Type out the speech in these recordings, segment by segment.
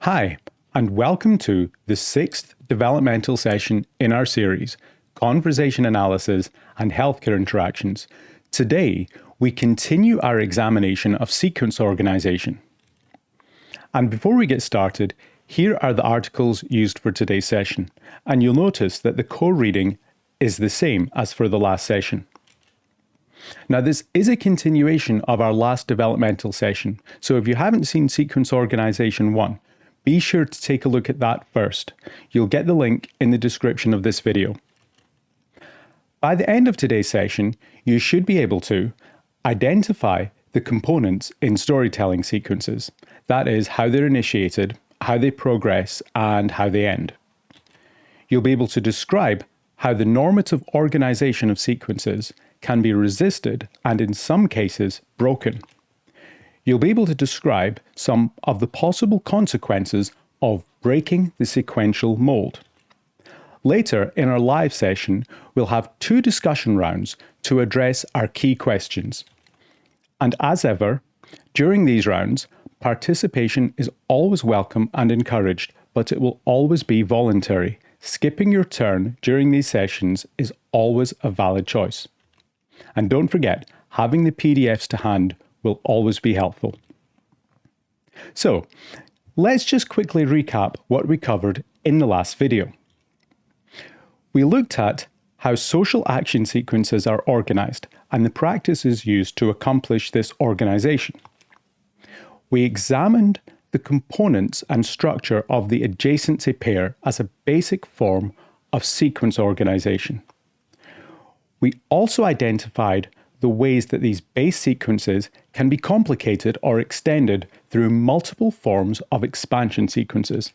Hi, and welcome to the 6th developmental session in our series, Conversation Analysis and Healthcare Interactions. Today, we continue our examination of sequence organization. And before we get started, here are the articles used for today's session, and you'll notice that the core reading is the same as for the last session. Now, this is a continuation of our last developmental session, so if you haven't seen Sequence Organization 1, be sure to take a look at that first. You'll get the link in the description of this video. By the end of today's session, you should be able to identify the components in storytelling sequences. That is, how they're initiated, how they progress, and how they end. You'll be able to describe how the normative organization of sequences can be resisted and, in some cases, broken. You'll be able to describe some of the possible consequences of breaking the sequential mold. Later in our live session, we'll have 2 discussion rounds to address our key questions. And as ever, during these rounds, participation is always welcome and encouraged, but it will always be voluntary. Skipping your turn during these sessions is always a valid choice. And don't forget, having the PDFs to hand will always be helpful. So, let's just quickly recap what we covered in the last video. We looked at how social action sequences are organized and the practices used to accomplish this organization. We examined the components and structure of the adjacency pair as a basic form of sequence organization. We also identified the ways that these base sequences can be complicated or extended through multiple forms of expansion sequences.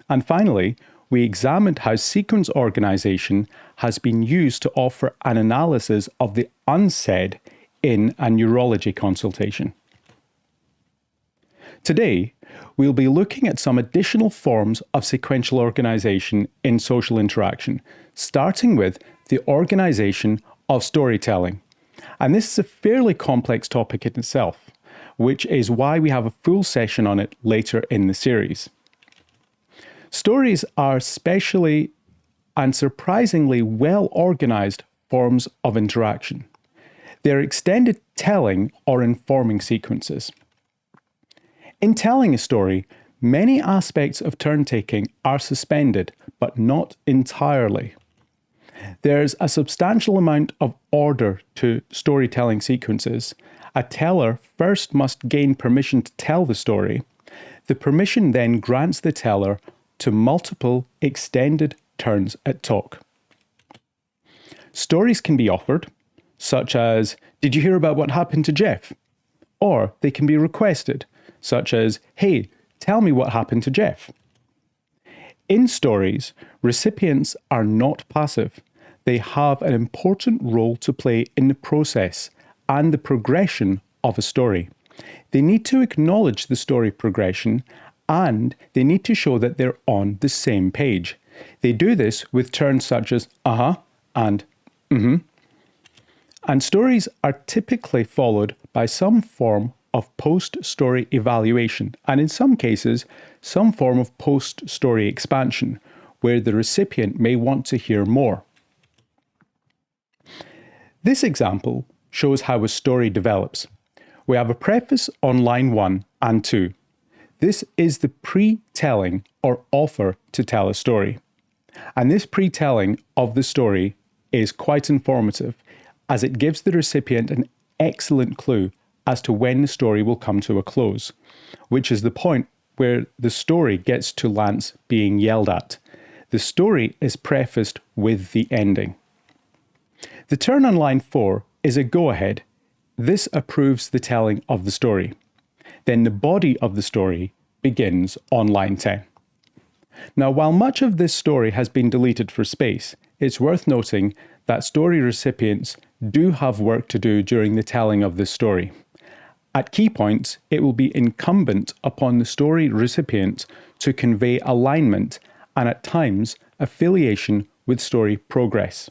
And finally, we examined how sequence organization has been used to offer an analysis of the unsaid in a neurology consultation. Today, we'll be looking at some additional forms of sequential organization in social interaction, starting with the organization of storytelling. And this is a fairly complex topic in itself, which is why we have a full session on it later in the series. Stories are specially and surprisingly well-organized forms of interaction. They're extended telling or informing sequences. In telling a story, many aspects of turn-taking are suspended, but not entirely. There's a substantial amount of order to storytelling sequences. A teller first must gain permission to tell the story. The permission then grants the teller to multiple extended turns at talk. Stories can be offered, such as, "Did you hear about what happened to Jeff?" Or they can be requested, such as, "Hey, tell me what happened to Jeff." In stories, recipients are not passive. They have an important role to play in the process and the progression of a story. They need to acknowledge the story progression and they need to show that they're on the same page. They do this with terms such as and And stories are typically followed by some form of post-story evaluation and in some cases, some form of post-story expansion where the recipient may want to hear more. This example shows how a story develops. We have a preface on line 1 and 2. This is the pre-telling or offer to tell a story. And this pre-telling of the story is quite informative as it gives the recipient an excellent clue as to when the story will come to a close, which is the point where the story gets to Lance being yelled at. The story is prefaced with the ending. The turn on line 4 is a go-ahead. This approves the telling of the story. Then the body of the story begins on line 10. Now, while much of this story has been deleted for space, it's worth noting that story recipients do have work to do during the telling of this story. At key points, it will be incumbent upon the story recipient to convey alignment and at times affiliation with story progress.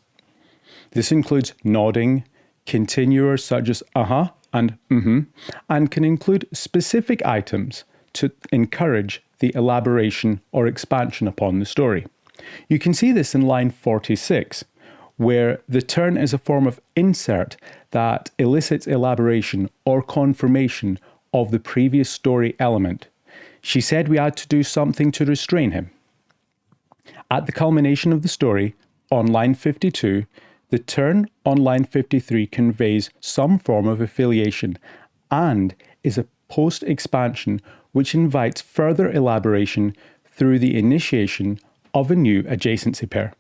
This includes nodding, continuers such as and and can include specific items to encourage the elaboration or expansion upon the story. You can see this in line 46, where the turn is a form of insert that elicits elaboration or confirmation of the previous story element. She said we had to do something to restrain him. At the culmination of the story, on line 52, the turn on line 53 conveys some form of affiliation and is a post-expansion which invites further elaboration through the initiation of a new adjacency pair.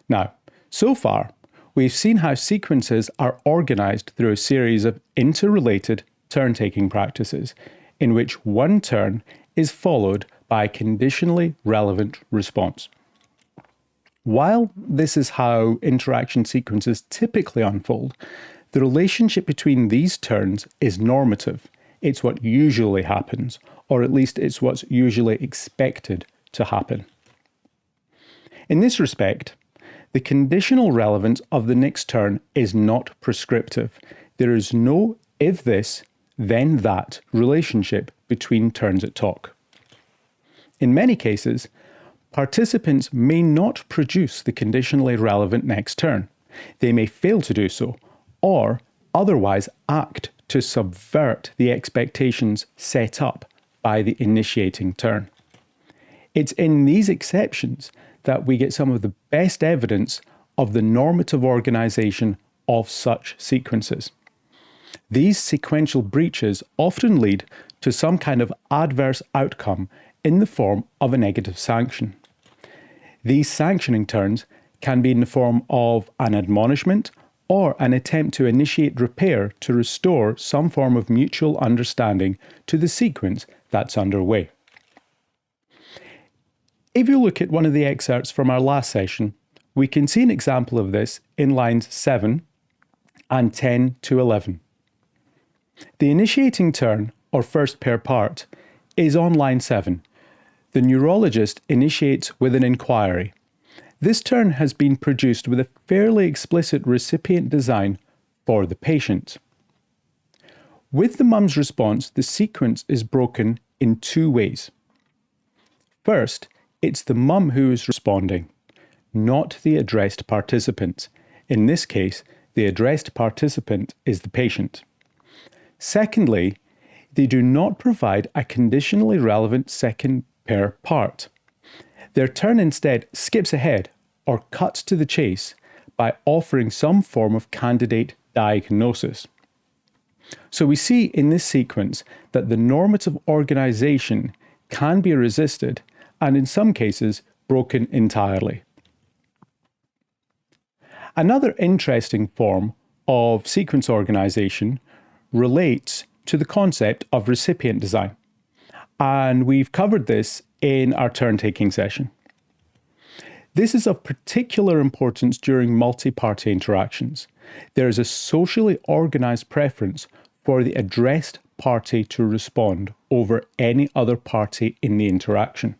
Now, so far, we've seen how sequences are organized through a series of interrelated turn-taking practices in which one turn is followed by a conditionally relevant response. While this is how interaction sequences typically unfold, the relationship between these turns is normative. It's what usually happens, or at least it's what's usually expected to happen. In this respect, the conditional relevance of the next turn is not prescriptive. There is no if this, then that relationship between turns at talk. In many cases, participants may not produce the conditionally relevant next turn. They may fail to do so, or otherwise act to subvert the expectations set up by the initiating turn. It's in these exceptions that we get some of the best evidence of the normative organization of such sequences. These sequential breaches often lead to some kind of adverse outcome in the form of a negative sanction. These sanctioning turns can be in the form of an admonishment or an attempt to initiate repair to restore some form of mutual understanding to the sequence that's underway. If you look at one of the excerpts from our last session, we can see an example of this in lines 7 and 10 to 11. The initiating turn, or first pair part, is on line 7. The neurologist initiates with an inquiry. This turn has been produced with a fairly explicit recipient design for the patient. With the mum's response, the sequence is broken in two ways. First, it's the mum who is responding, not the addressed participant. In this case, the addressed participant is the patient. Secondly, they do not provide a conditionally relevant second pair part. Their turn instead skips ahead or cuts to the chase by offering some form of candidate diagnosis. So we see in this sequence that the normative organization can be resisted and in some cases broken entirely. Another interesting form of sequence organization relates to the concept of recipient design, and we've covered this in our turn-taking session. This is of particular importance during multi-party interactions. There is a socially organized preference for the addressed party to respond over any other party in the interaction.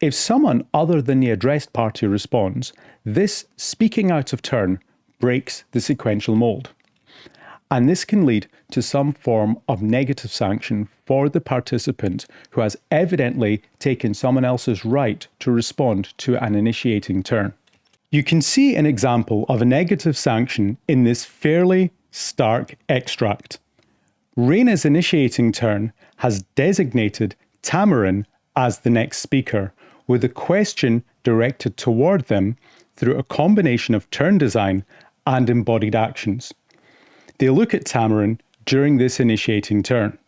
If someone other than the addressed party responds, this speaking out of turn breaks the sequential mould. And this can lead to some form of negative sanction for the participant who has evidently taken someone else's right to respond to an initiating turn. You can see an example of a negative sanction in this fairly stark extract. Raina's initiating turn has designated Tamarin as the next speaker, with a question directed toward them through a combination of turn design and embodied actions. They look at Tamarin during this initiating turn.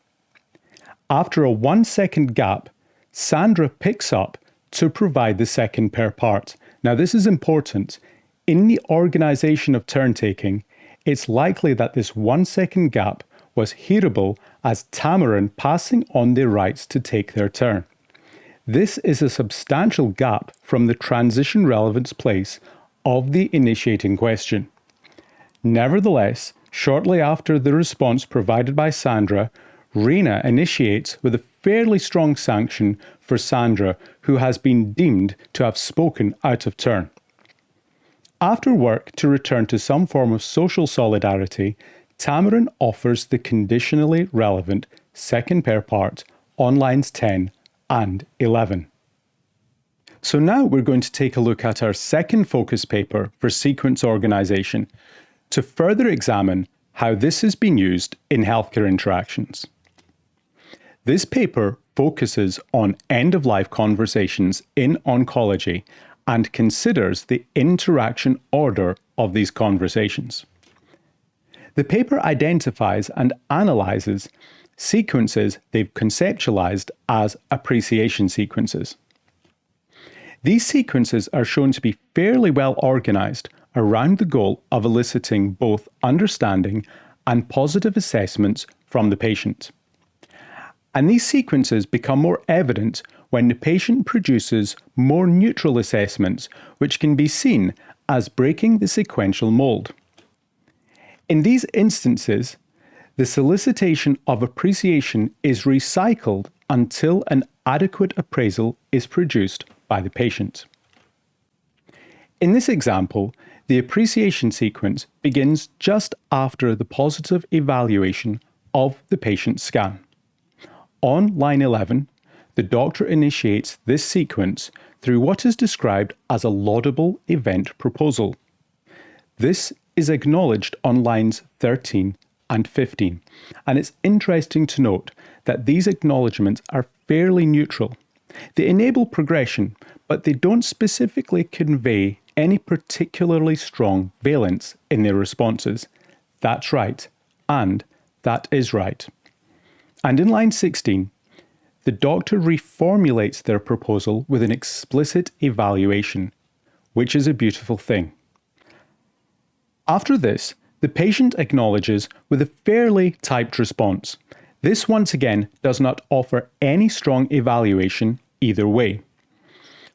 After a 1-second gap, Sandra picks up to provide the second pair part. Now this is important. In the organization of turn taking, it's likely that this 1-second gap was hearable as Tamarin passing on their rights to take their turn. This is a substantial gap from the transition relevance place of the initiating question. Nevertheless, shortly after the response provided by Sandra, Raina initiates with a fairly strong sanction for Sandra, who has been deemed to have spoken out of turn. After work to return to some form of social solidarity, Tamarin offers the conditionally relevant second pair part on lines 10 and 11. So now we're going to take a look at our second focus paper for sequence organization to further examine how this has been used in healthcare interactions. This paper focuses on end-of-life conversations in oncology and considers the interaction order of these conversations. The paper identifies and analyzes sequences they've conceptualized as appreciation sequences. These sequences are shown to be fairly well organized around the goal of eliciting both understanding and positive assessments from the patient. And these sequences become more evident when the patient produces more neutral assessments, which can be seen as breaking the sequential mold. In these instances, the solicitation of appreciation is recycled until an adequate appraisal is produced by the patient. In this example, the appreciation sequence begins just after the positive evaluation of the patient's scan. On line 11, the doctor initiates this sequence through what is described as a laudable event proposal. This is acknowledged on lines 13 and 15, and it's interesting to note that these acknowledgements are fairly neutral. They enable progression, but they don't specifically convey any particularly strong valence in their responses. That's right, and that is right. And in line 16, the doctor reformulates their proposal with an explicit evaluation, which is a beautiful thing. After this, the patient acknowledges with a fairly typed response. This once again does not offer any strong evaluation either way.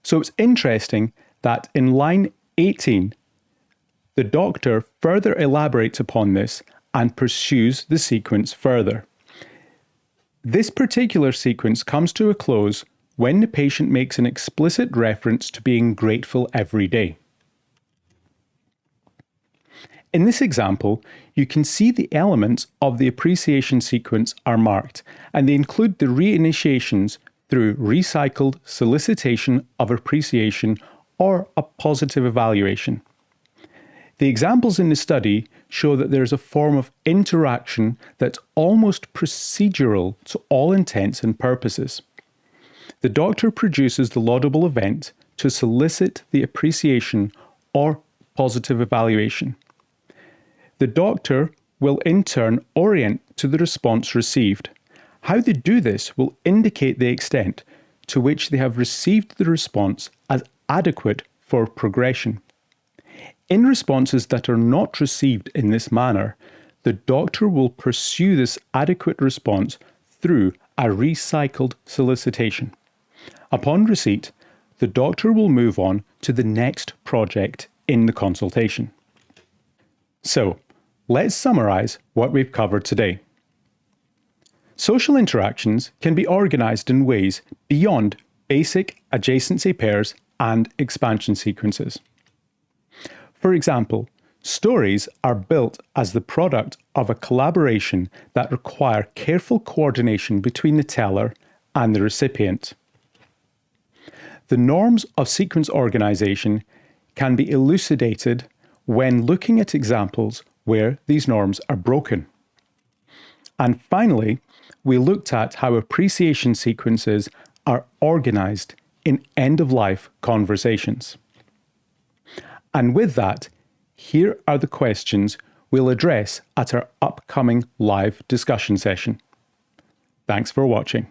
So it's interesting that in line 18, the doctor further elaborates upon this and pursues the sequence further. This particular sequence comes to a close when the patient makes an explicit reference to being grateful every day. In this example, you can see the elements of the appreciation sequence are marked, and they include the reinitiations through recycled solicitation of appreciation or a positive evaluation. The examples in the study show that there is a form of interaction that's almost procedural to all intents and purposes. The doctor produces the laudable event to solicit the appreciation or positive evaluation. The doctor will in turn orient to the response received. How they do this will indicate the extent to which they have received the response as adequate for progression. In responses that are not received in this manner, the doctor will pursue this adequate response through a recycled solicitation. Upon receipt, the doctor will move on to the next project in the consultation. So, let's summarize what we've covered today. Social interactions can be organized in ways beyond basic adjacency pairs and expansion sequences. For example, stories are built as the product of a collaboration that require careful coordination between the teller and the recipient. The norms of sequence organization can be elucidated when looking at examples where these norms are broken. And finally, we looked at how appreciation sequences are organized in end-of-life conversations. And with that, here are the questions we'll address at our upcoming live discussion session. Thanks for watching.